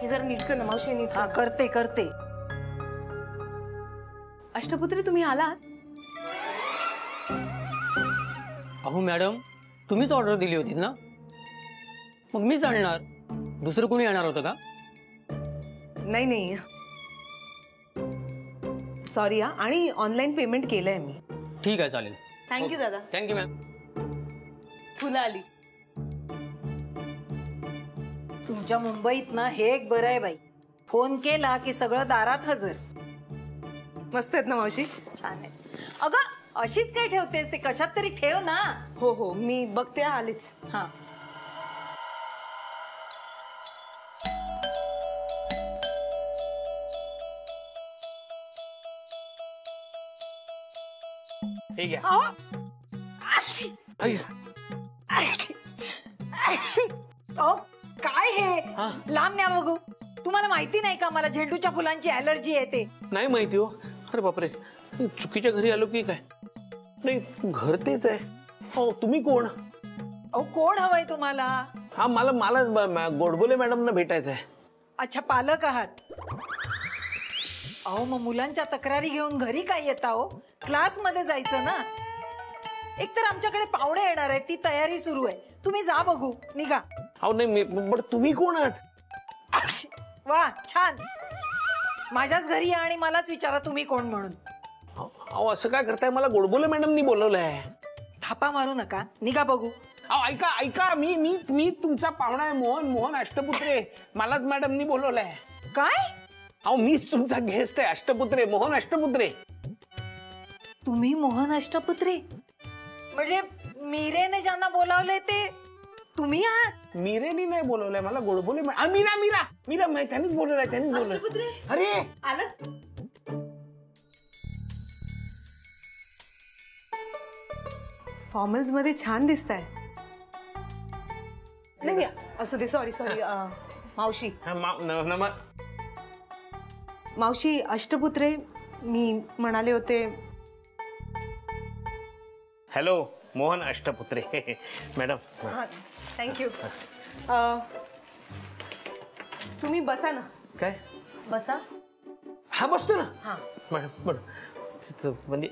हे जरा नीट कर ना मावशी, नीट कर. हा करते करते. अष्टपुत्री तुम्ही आलात? अहो मॅडम, तुम्हीच ऑर्डर दिली होती ना, मग मीच आणणार. दुसरं कोणी येणार होतं का? नाही नाही, सॉरी हा. आणि ऑनलाईन पेमेंट केलंय मी. ठीक आहे, चालेल. थँक्यू दादा. Thank you ma'am. फुलं आली. तुमच्या मुंबईत ना हे एक बरं आहे बाई, फोन केला की सगळं दारात हजर. मस्त आहेत ना मावशी? छान आहे. अगं अशीच काय ठेवतेस, ते कशात तरी ठेव ना. हो हो, मी बघते, आलीच. हा. हे घ्या. अहो, आशी, आई, आशी, आशी. अहो, काय हे? लांब न्या बघू. तुम्हाला माहिती नाही का मला झेंडूच्या फुलांची ॲलर्जी आहे? ते नाही माहिती हो. अरे बापरे, चुकीच्या घरी आलो की काय? नाही, घर तेच आहे. हो, तुम्ही कोण? अहो कोण हवंय तुम्हाला? हा, मला गोडबोले मॅडमना भेटायचं आहे. अच्छा, पालक आहात. अहो मग मुलांच्या तक्रारी घेऊन घरी काय येता हो? क्लासमध्ये जायचं ना. एकतर आमच्याकडे पाहुणे येणार आहे, ती तयारी सुरू आहे. तुम्ही जा बघू, निघा. अहो नाही, पण तुम्ही कोण आहात? वा, छान. माझ्याच घरी या आणि मलाच विचारा तुम्ही कोण म्हणून. अहो असं काय करताय? मला गोडबोले मॅडमनी बोलवलंय. थापा मारू नका, निघा बघू. अहो ऐका ऐका, मी तुमचा पाहुणा आहे, मोहन अष्टपुत्रे. मलाच मॅडमनी बोलवलंय. काय? अहो मीच तुमचा गेस्ट आहे, अष्टपुत्रे, मोहन अष्टपुत्रे. तुम्ही मोहन अष्टपुत्रे? म्हणजे मीरेने ज्यांना बोलावले ते तुम्ही आहात? मीरेनी नाही बोलवलंय मला, गोडबोले मीरा त्यांनीच बोलवलंय, त्यांनीच बोलवलंय. अरे आलं? फॉर्मल्स मध्ये छान दिसताय. नाही असं दे, सॉरी सॉरी. मावशी. मावशी, अष्टपुत्रे मी म्हणाले होते. Hello, Mohan Ashtaputre. Madam. Thank you. तुम्ही बसा ना. काय? बसा. हा बसतो ना. हा मॅडम बरं, म्हणजे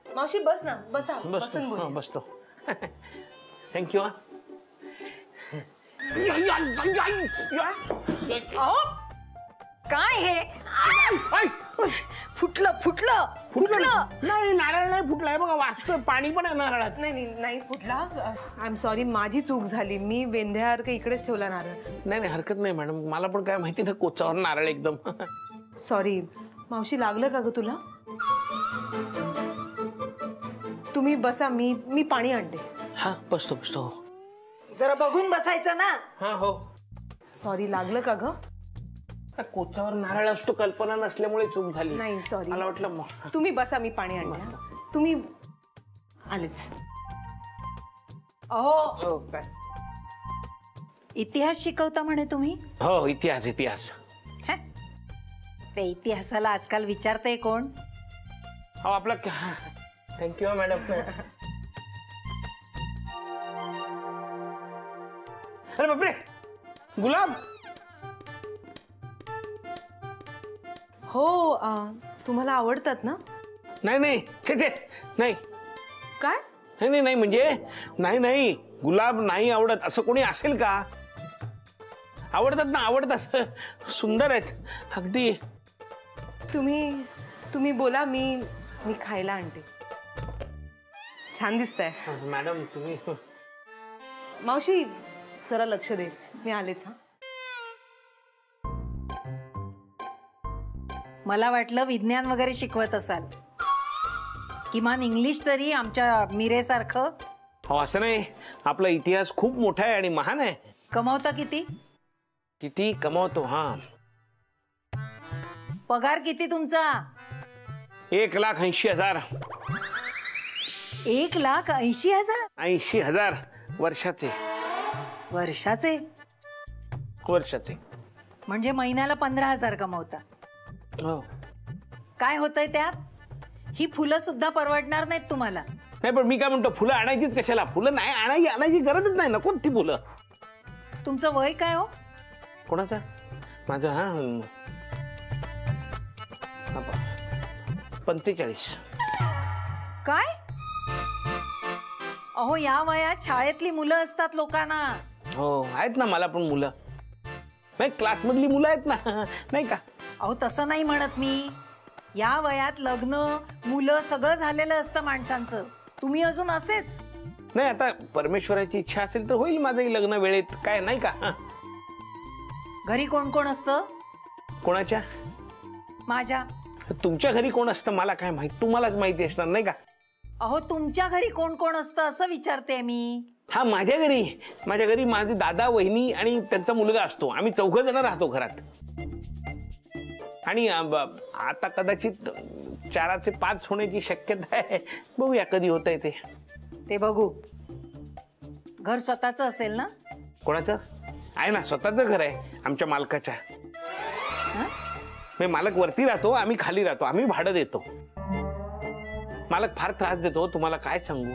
मावशी बस ना, बसा. बसून बोल. बसतो. थँक्यू. काय हे? फुटलं फुटलं फुटलं. नाही, नारळ नाही फुटलाय बघा, वाचतं पाणी पण आहे नारळात. नाही फुटला. आय एम सॉरी, माझी चूक झाली. मी वेंध्यासारखं इकडेच ठेवला नारळ. नाही हरकत नाही मॅडम, मला पण काय माहिती ना, कोचावर नारळ एकदम. सॉरी. मावशी, लागलं का ग तुला? तुम्ही बसा, मी पाणी आणते. हा, बसतो. जरा बघून बसायचं ना. हा हो. सॉरी, लागलं का ग? कोचावर नारळ असतो, कल्पना नसल्यामुळे चूक झाली. नाही सॉरी, मला वाटलं. तुम्ही बसा, मी पाणी आणते. तुम्ही आलेच. अहो, काय? इतिहास शिकवता म्हणे तुम्ही? हो, इतिहास. हे? ते इतिहासाला आजकाल विचारते कोण? हो, आपला. Thank you madam. अरे बापरे, गुलाब. हो, तुम्हाला आवडतात ना? नाही छे नाही. काय? नाही म्हणजे नाही, गुलाब नाही आवडत असं कोणी असेल का? आवडतात ना, आवडतात. सुंदर आहेत अगदी. तुम्ही बोला, मी खायला आणते. छान दिसतंय. मॅडम तुम्ही. मावशी, जरा लक्ष दे, मी आलेच. हा, मला वाटलं विज्ञान वगैरे शिकवत असाल, किमान इंग्लिश तरी आमच्या मीरेसारखं. हो, असं नाही, आपला इतिहास खूप मोठा आहे आणि महान आहे. कमावता किती? किती कमावतो? हा, पगार किती तुमचा? 1,80,000. 1,80,000? 80,000 वर्षाचे. वर्षाचे? वर्षाचे. म्हणजे महिन्याला 15,000 कमावता. हो. काय होतंय त्यात? ही फुलं सुद्धा परवडणार नाहीत तुम्हाला. नाही, पण मी काय म्हणतो, फुलं आणायचीच कशाला? फुलं नाही आणायची गरजच नाही, नको ती फुलं. तुमचं वय काय हो? कोणाचं? माझं 45. काय? अहो या वयात शाळेतली मुलं असतात लोकांना. हो आहेत ना मला पण मुलं, नाही क्लासमधली मुलं आहेत ना नाही का. अहो तसं नाही म्हणत मी. या वयात लग्न मुलं सगळं झालेलं असतं माणसांचं. तुम्ही अजून असेच. नाही आता परमेश्वराची इच्छा असेल तर होईल माझंही लग्न वेळेत, काय नाही का. घरी कोण कोण असतं? कोणाच्या? माझ्या. तुमच्या घरी कोण असतं मला काय माहित, तुम्हालाच माहिती असणार नाही का. अहो तुमच्या घरी कोण कोण असतं असं विचारते मी. हा माझ्या घरी माझे दादा, वहिनी आणि त्यांचा मुलगा असतो. आम्ही 4 जण राहतो घरात. आणि आता कदाचित 4चे 5 होण्याची शक्यता आहे. बघूया कधी होतंय ते. ते बघू. घर स्वतःच असेल ना? कोणाचं? आहे ना, स्वतःचं घर आहे आमच्या मालकाच्या. मालक वरती राहतो, आम्ही खाली राहतो. आम्ही भाडं देतो. मालक फार त्रास देतो, तुम्हाला काय सांगू.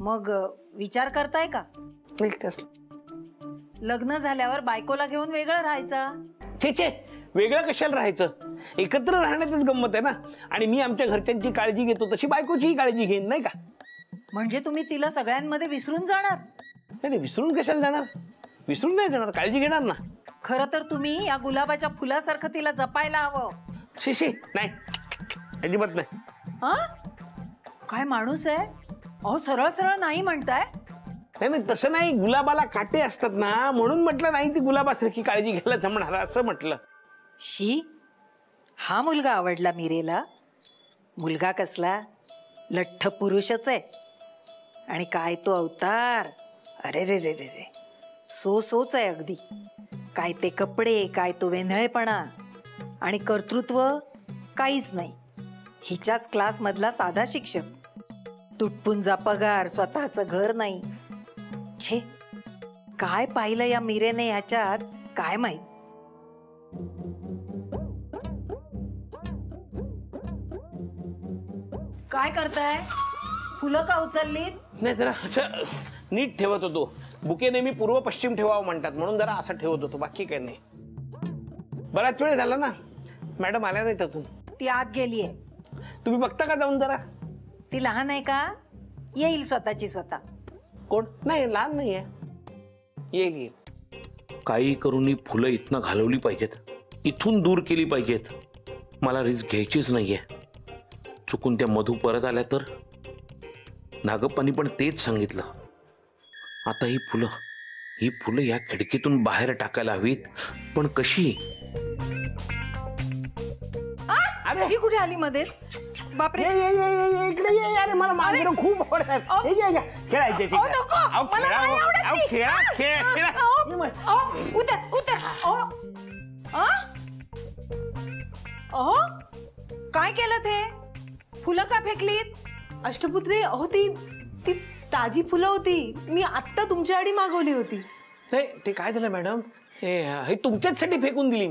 मग विचार करताय का कसलं लग्न झाल्यावर बायकोला घेऊन वेगळं राहायचं? छे, वेगळं कशाला राहायचं. एकत्र राहण्यातच गंमत आहे ना. आणि मी आमच्या घरच्यांची काळजी घेतो तशी बायकोचीही काळजी घेईन नाही का. म्हणजे तुम्ही तिला सगळ्यांमध्ये विसरून जाणार? नाही, विसरून कशाला जाणार. विसरून नाही जाणार, काळजी घेणार ना. खरं तर तुम्ही या गुलाबाच्या फुलासारखं तिला जपायला हवं. शिशी नाही, अजिबात नाही. हा काय माणूस आहे. अहो सरळ सरळ नाही म्हणताय. नाही तसं नाही, गुलाबाला काटे असतात ना, म्हणून म्हटलं नाही ती गुलाबासारखी काळजी घ्यायला जमणार असं म्हटलं. शी, हा मुलगा आवडला मीरेला. मुलगा कसला लठ्ठ पुरुषच आहे. आणि काय तो अवतार. अरे रे रे रे रे, सोच आहे अगदी. काय ते कपडे, काय तो वेंधळेपणा. आणि कर्तृत्व काहीच नाही. हिच्याच क्लास मधला साधा शिक्षक. तुटपुंजा पगार, स्वतःच घर नाही. छे, काय पाहिलं या मीरेने ह्याच्यात काय माहित. काय करताय? फुलं का उचललीत? नाही जरा असं नीट ठेवत होतो. बुके नेहमी पूर्व पश्चिम ठेवावं म्हणतात, म्हणून जरा असं ठेवत होतो, बाकी काही नाही. बराच वेळ झाला ना, मॅडम आल्या नाहीत अजून. ती आत गेलीये. तुम्ही बघता का जाऊन जरा? ती लहान आहे का? येईल स्वतःची स्वतः. कोण? नाही लहान नाहीये, येईल. काही करून ही फुलं इथनं घालवली पाहिजेत, इथून दूर केली पाहिजेत. मला रिस्क घ्यायचीच नाहीये. चुकून त्या मधू परत आल्या तर. नागप्पानी पण तेच सांगितलं. आता ही फुलं या खिडकीतून बाहेर टाकायला हवीत, पण कशी? अरे ही कुठे आली मध्येच? बापरे, इकडे ये. अरे मला मांजर खूप आवडतात. खेळायचे उतर. अहो काय केलं ते? फुलं का फेकलीत? अष्टपुत्रे, अहो ती ताजी फुलं होती. मी आत्ता तुमच्यासाठी मागवली होती. नाही ते काय झालं मॅडम, हे तुमच्याचसाठी फेकून दिली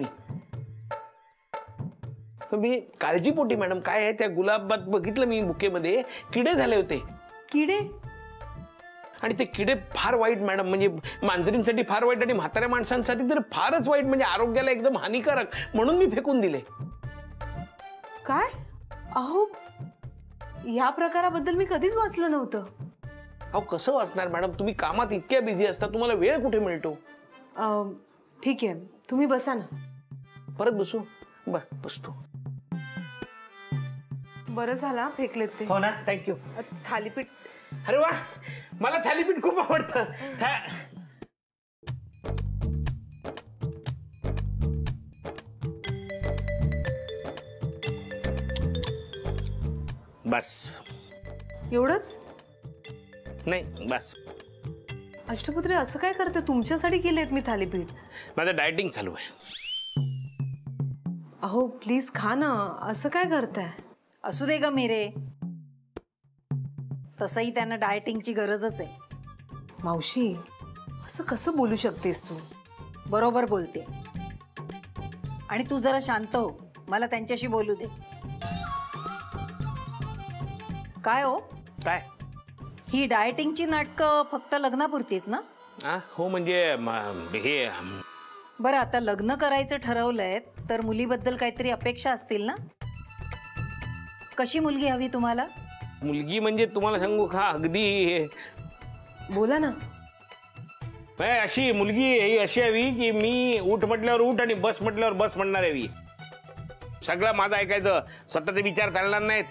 मी काळजीपोटी. मॅडम काय आहे, त्या गुलाबात बघितलं मी बुकेमध्ये किडे झाले होते. किडे? आणि ते किडे फार वाईट मॅडम, म्हणजे मांजरींसाठी फार वाईट आणि म्हाताऱ्या माणसांसाठी तर फारच वाईट, म्हणजे आरोग्याला एकदम हानिकारक, म्हणून मी फेकून दिले. काय? अहो या प्रकाराबद्दल मी कधीच वाचलं नव्हतं. अहो कसं वाचणार मॅडम, तुम्ही कामात इतक्या बिझी असता, तुम्हाला वेळ कुठे मिळतो. ठीक आहे, तुम्ही बसा ना. परत बसू? बर बसतो. बरं झालं फेकलेत ते. हो ना, थँक्यू. थालीपीठ. अरे वा, मला थालीपीठ खूप आवडतं. बस एवढंच? नाही बस. अष्टपुत्रे असं काय करते? तुमच्यासाठी केलेत मी थालीपीठ. माझं डायटिंग चालू आहे. अहो प्लीज खा ना, असं काय करताय? असू दे ग मीरे, तसंही त्यांना डायटिंगची गरजच आहे. मावशी असं कसं बोलू शकतेस तू? बरोबर बोलते. आणि तू जरा शांत हो, मला त्यांच्याशी बोलू दे. काय हो? काय? ही डायटिंगची नाटकं फक्त लग्नापुरतीच ना? हो म्हणजे हे बरं, आता लग्न करायचं ठरवलंय तर मुलीबद्दल काहीतरी अपेक्षा असतील ना? कशी मुलगी हवी तुम्हाला? मुलगी म्हणजे तुम्हाला सांगू का, अगदी बोला ना. अशी मुलगी अशी हवी की मी उठ म्हटल्यावर उठ आणि बस म्हटल्यावर बस म्हणणार हवी. सगळं माझं ऐकायचं, स्वतःचे विचार चालणार नाहीत.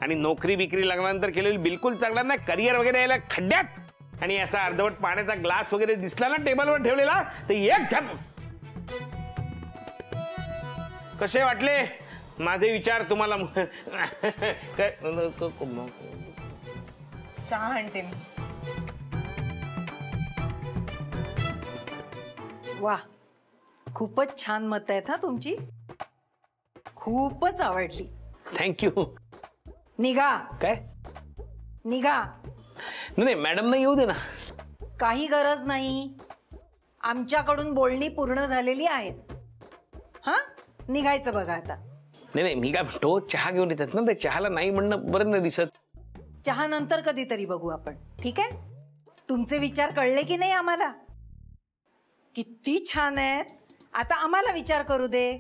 आणि नोकरी बिकरी लागल्यानंतर केलेली बिलकुल चालणार नाही. करिअर वगैरे यायला खड्ड्यात. आणि असा अर्धवट पाण्याचा ग्लास वगैरे दिसला ना टेबलवर ठेवलेला तर एक छाप. कसे वाटले माझे विचार तुम्हाला? चहा आणते मी. वा, खूपच छान मत आहेत हा तुमची. खूपच आवडली. थँक्यू. निघा. काय? निघा. नाही मॅडम नाही येऊ दे ना. काही गरज नाही, आमच्याकडून बोलणी पूर्ण झालेली आहेत. हा, निघायचं बघा आता. नाही मी काय म्हणतो, चहा घेऊन येतात ना, त्या चहाला नाही म्हणणं बरं नाही दिसत. चहा नंतर कधीतरी बघू आपण, ठीक आहे? तुमचे विचार कळले की नाही आम्हाला? किती छान आहेत. आता आम्हाला विचार करू दे.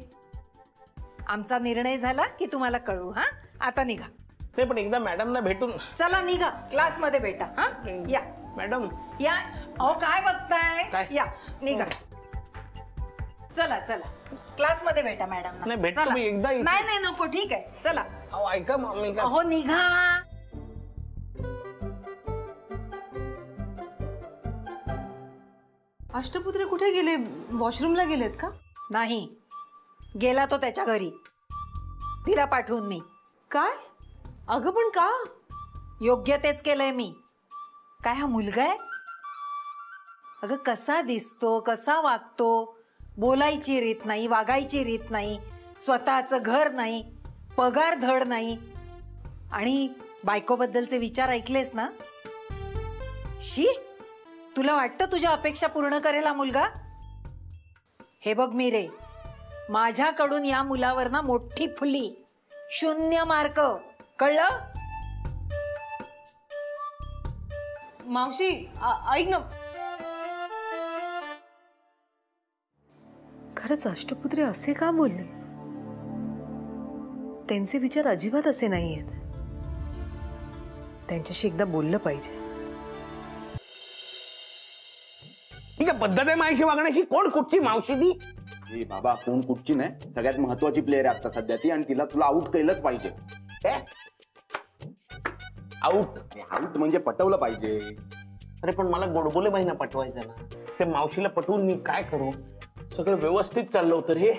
आमचा निर्णय झाला की तुम्हाला कळवू. हा, आता निघा. नाही पण एकदा मॅडमना भेटून. चला निघा, क्लासमध्ये भेटा. हा, या मॅडम या. अहो काय बघताय? काय? या, निघा. चला चला, क्लासमध्ये भेटा मॅडम. नाही, भेटतो मी एकदा इथे. नाही नाही नको, ठीक आहे, चला. अहो ऐका मम्मी का. अहो निघा. अष्टपुत्रे कुठे गेले? वॉशरूमला गेलेत का? नाही, गेला तो त्याच्या घरी. तिला पाठवून मी. काय? अगं पण का? योग्य तेच केलंय मी. काय हा मुलगा आहे? अगं कसा दिसतो, कसा वागतो, बोलायची रीत नाही, वागायची रीत नाही, स्वतःचं घर नाही, पगार धड नाही. आणि बायकोबद्दलचे विचार ऐकलेस ना? शी, तुला वाटतं तुझ्या अपेक्षा पूर्ण करेल हा मुलगा? हे बघ मी रे, माझ्याकडून या मुलावर ना मोठी फुली, 0 मार्क. कळलं? मावशी ऐक ना. खरंच अष्टपुत्रे असे का बोलले? त्यांचे विचार अजिबात असे नाही आहेत. त्यांच्याशी एकदा बोललं पाहिजे. ही काय पद्धत आहे मावशी वागण्याची? कोण कुठची मावशी ती? हे बाबा, कोण कुठची नाही, सगळ्यात महत्वाची प्लेअर आहे आता सध्या ती. आणि तिला तुला आउट केलंच पाहिजे. आउट म्हणजे पटवलं पाहिजे. अरे पण मला गोडबोले बाईंना पटवायचं ना. ते मावशीला पटवून मी काय करू? सगळं व्यवस्थित चाललं होतं रे.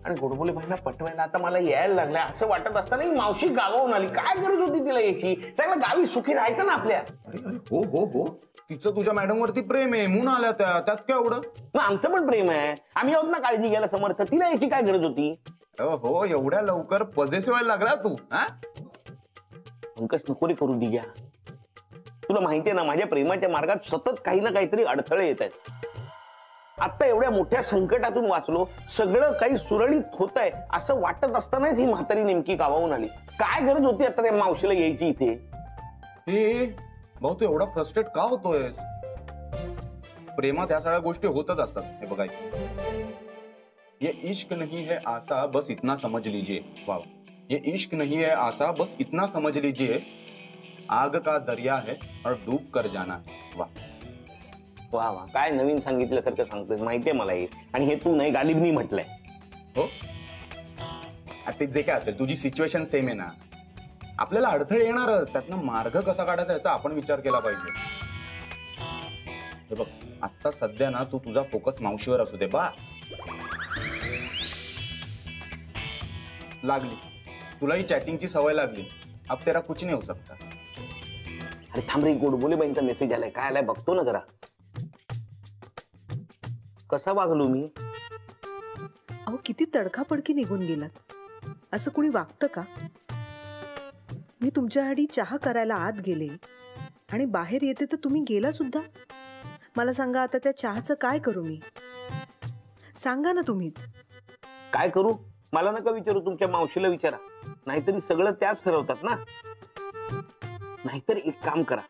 आणि गोडबोले बाईंना पटवायला आता मला यायला लागलंय. असं वाटत असताना ही मावशी गावाहून आली. काय गरज होती तिला याची? त्याला गावी सुखी राहायचं ना आपल्या. अरे अरे हो हो हो, तिचं तुझ्या मॅडम वरती प्रेम आहे म्हणून आल्या त्यात काय एवढं? मग आमचं पण प्रेम आहे. आम्ही आहोत ना काळजी घ्यायला समर्थ. तिला याची काय गरज होती? हो, एवढ्या लवकर पॉझिटिव्ह व्हायला लागला तू? हा, पंकज नको रे करू दिग्या. तुला माहितीये ना, माझ्या प्रेमाच्या मार्गात सतत काही ना काहीतरी अडथळे येत आहेत. आता एवढ्या मोठ्या संकटातून वाचलो, सगळं काही सुरळीत होत आहे असं वाटत असतानाच ही म्हातारी नेमकी गावाहून आली. काय गरज होती आता त्या मावशीला यायची इथे? हे भाऊ, तू एवढा फ्रस्ट्रेट का होतोय? प्रेमात या सगळ्या गोष्टी होतच असतात. हे बघाय, ये इश्क नहीं है आसा बस इतना समझ लीजिए. वाव, ये इश्क नहीं है आसा बस इतना समझ लीजिए, आग का दरिया है और डूब कर जाना है. वाह वा वा, काय नवीन सांगितल्यासारखं सांगतोय. माहितीये मला हे. आणि हे तू नाही गालिबनी म्हटलंय. हो, आता जे काय असेल, तुझी सिच्युएशन सेम आहे ना. आपल्याला अडथळे येणारच, त्यातनं मार्ग कसा काढायचा याचा आपण विचार केला पाहिजे. हे बघ, आता सध्या ना तू तुझा फोकस मावशीवर असू दे बस. लागली तुला ही चॅटिंगची सवय लागली. अब तेरा कुछ नहीं हो सकता. अरे थांब रे, गोडबोले बाईंचा मेसेज आलाय. काय आलाय बघतो ना जरा. कसा वागलो मी? अहो किती तडकाफडकी निघून गेलात. असं कुणी वागतं का? मी तुमच्यासाठी चहा करायला आत गेले आणि बाहेर येते तर तुम्ही गेला सुद्धा. मला सांगा आता त्या चहाचं काय करू मी? सांगा ना तुम्हीच. काय करू? मला नका विचारू, तुमच्या मावशीला विचारा. नाहीतरी सगळं त्याच ठरवतात ना. नाहीतर एक काम करा,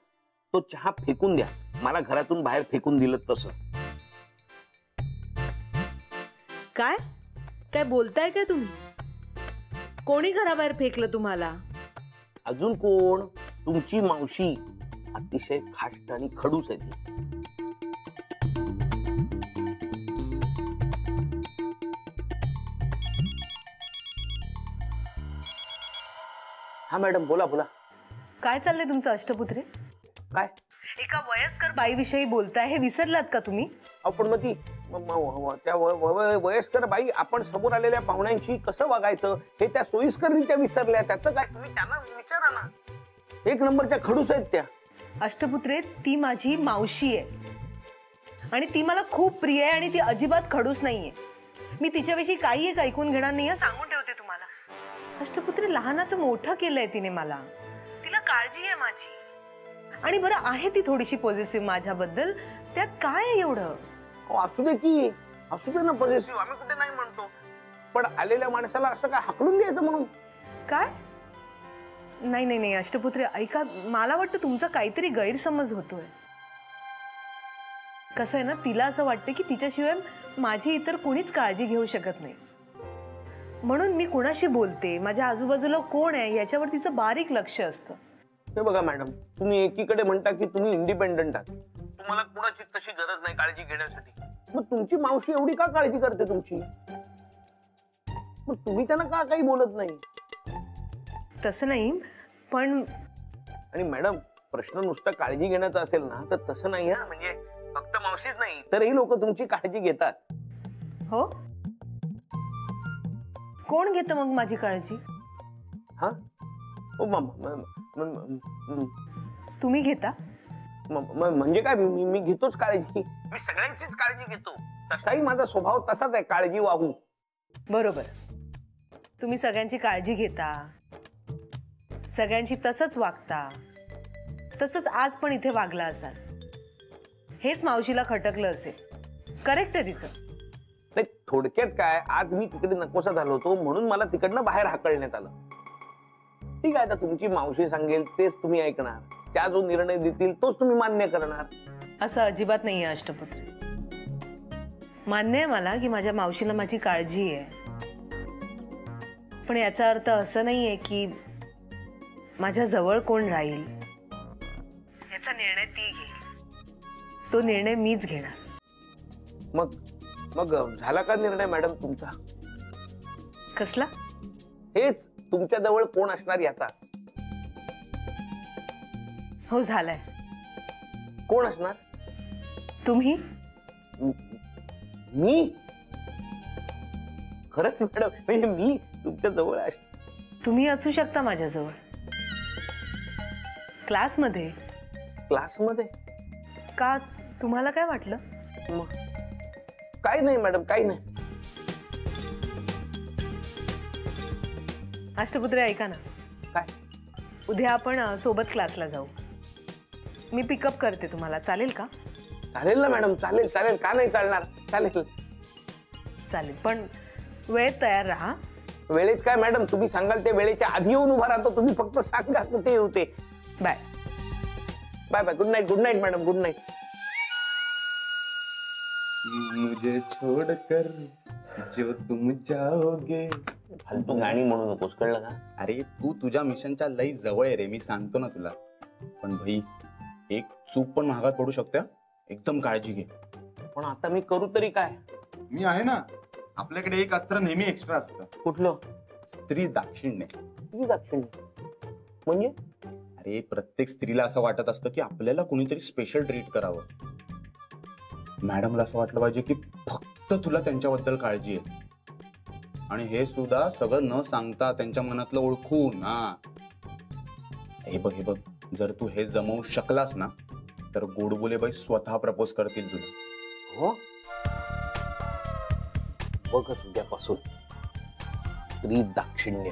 तो चहा फेकून द्या. मला घरातून बाहेर फेकून दिलं तसं. काय काय बोलताय काय तुम्ही? कोणी घराबाहेर फेकलं तुम्हाला? अजून कोण? तुमची मावशी. अतिशय खाष्ट आणि खडूस आहे ती. हा मॅडम, बोला बोला. काय चाललंय तुमचं अष्टपुत्रे? काय? एका वयस्कर बाईविषयी बोलताय, हे विसरलात का तुम्ही? पण मग ती त्या वयस्कर बाई आपण समोर आलेल्या पाहुण्यांशी कसं वागायचं हे त्या सोयीस्कररित्या विसरल्या. त्याचं काय? तुम्ही त्यांना विचारा ना. एक नंबरच्या खडूस आहेत त्या. अष्टपुत्रे, ती माझी मावशी आहे आणि ती मला खूप प्रिय आहे आणि ती अजिबात खडूस नाहीये. मी तिच्याविषयी काही एक ऐकून घेणार नाहीये, सांगून ठेवते तुम्हाला. अष्टपुत्रे, लहानाचं मोठं केलंय तिने मला. तिला काळजी आहे माझी. आणि बरं, आहे ती थोडीशी पॉझिटिव्ह माझ्याबद्दल, त्यात काय आहे एवढं? असू दे की, असू दे ना पॉझिटिव्ह, आम्ही कुठे नाही म्हणतो. पण आलेल्या माणसाला असं काय हाकलून द्यायचं म्हणून? काय? नाही नाही नाही अष्टपुत्रे, ऐका, मला वाटतं तुमचा काहीतरी गैरसमज होतोय. कसं आहे ना, तिला असं वाटतं की तिच्याशिवाय माझी इतर कोणीच काळजी घेऊ शकत नाही. म्हणून मी कुणाशी बोलते, माझ्या आजूबाजूला कोण आहे याच्यावर तिचं बारीक लक्ष असतं. हे बघा मॅडम, तुम्ही एकीकडे म्हणता की तुम्ही इंडिपेंडंट आहात, तुम्हाला कुणाची तशी गरज नाही काळजी घेण्यासाठी. मग तुमची मावशी एवढी का काळजी करते तुमची? मग तुम्ही त्यांना का काही बोलत नाही? तसं नाही, पण आणि मॅडम, प्रश्न नुसतं काळजी घेण्याचा असेल ना तर तसं नाही. हा, म्हणजे फक्त मावशीच नाही, इतरही लोक तुमची काळजी घेतात. हो, कोण घेतं मग माझी काळजी? हा, तुम्ही घेता? म्हणजे काय? मी घेतोच काळजी. मी सगळ्यांचीच काळजी घेतो. तसाही माझा स्वभाव तसाच आहे, काळजी वाहू. बरोबर, तुम्ही सगळ्यांची काळजी घेता, सगळ्यांची तसंच वागता. तसंच आज पण इथे वागला असाल. हेच मावशीला खटकलं असेल. करेक्ट आहे तिचं. नाही, थोडक्यात काय, आज मी तिकडे नकोसा झालो होतो म्हणून मला तिकडनं बाहेर हाकलण्यात आलं. ठीक आहे, आता तुमची मावशी सांगेल तेच तुम्ही ऐकणार, त्या जो निर्णय देतील तोच तुम्ही मान्य करणार. असं अजिबात नाहीये अष्टपुत्र. मान्य आहे मला की माझ्या मावशीला माझी काळजी आहे, पण याचा अर्थ असं नाहीये की माझ्या जवळ कोण राहील याचा निर्णय ती घेईल. तो निर्णय मीच घेणार. मग मग झाला का निर्णय मॅडम तुमचा? कसला? हेच, तुमच्या जवळ कोण असणार याचा. हो, झालाय. कोण असणार? तुम्ही. मी? खरंच मॅडम, म्हणजे मी तुमच्या जवळ तुम्ही असू शकता माझ्याजवळ. क्लासमध्ये. क्लासमध्ये? का, तुम्हाला काय वाटलं? काही नाही मॅडम, काही नाही. अष्टपुत्रे, ऐका ना. काय? उद्या आपण सोबत क्लासला जाऊ. मी पिकअप करते तुम्हाला, चालेल का? चालेल ना मॅडम, चालेल चालेल, का नाही चालणार, चालेल चालेल, पण वेळेत तयार राहा. वेळेत काय मॅडम, तुम्ही सांगाल ते वेळेच्या आधी येऊन उभा राहतो. तुम्ही फक्त सांगा कुठे येऊ ते. Bye bye bye. Good night. Good night madam, good night. मुझे छोड़कर जो तुम जाओगे. फालतू गाणी म्हणू नकोस, कळलं का? अरे, तू तुझ्या मिशनच्या लई जवळ आहे रे, मी सांगतो ना तुला. पण भाई, एक चूक पण महागात पडू शकते. एकदम काळजी घे. पण आता मी करू तरी काय? मी आहे ना. आपल्याकडे एक अस्त्र नेहमी एक्स्ट्रा असतं. कुठलं? स्त्री दाक्षिण्य. स्त्री दाक्षिण्य म्हणजे? अरे, प्रत्येक स्त्रीला असं वाटत असतं की आपल्याला कोणीतरी स्पेशल ट्रीट करावं. मॅडमला असं वाटलं पाहिजे की फक्त तुला त्यांच्याबद्दल काळजी आहे, आणि हे सुद्धा सगळं न सांगता त्यांच्या मनातलं ओळखून. हा, हे बघ, हे बघ, जर तू हे जमवू शकलास ना तर गोडबोले बाई स्वतः प्रपोज करतील तुला. हो, बघच उद्यापासून स्त्री दाक्षिण्य.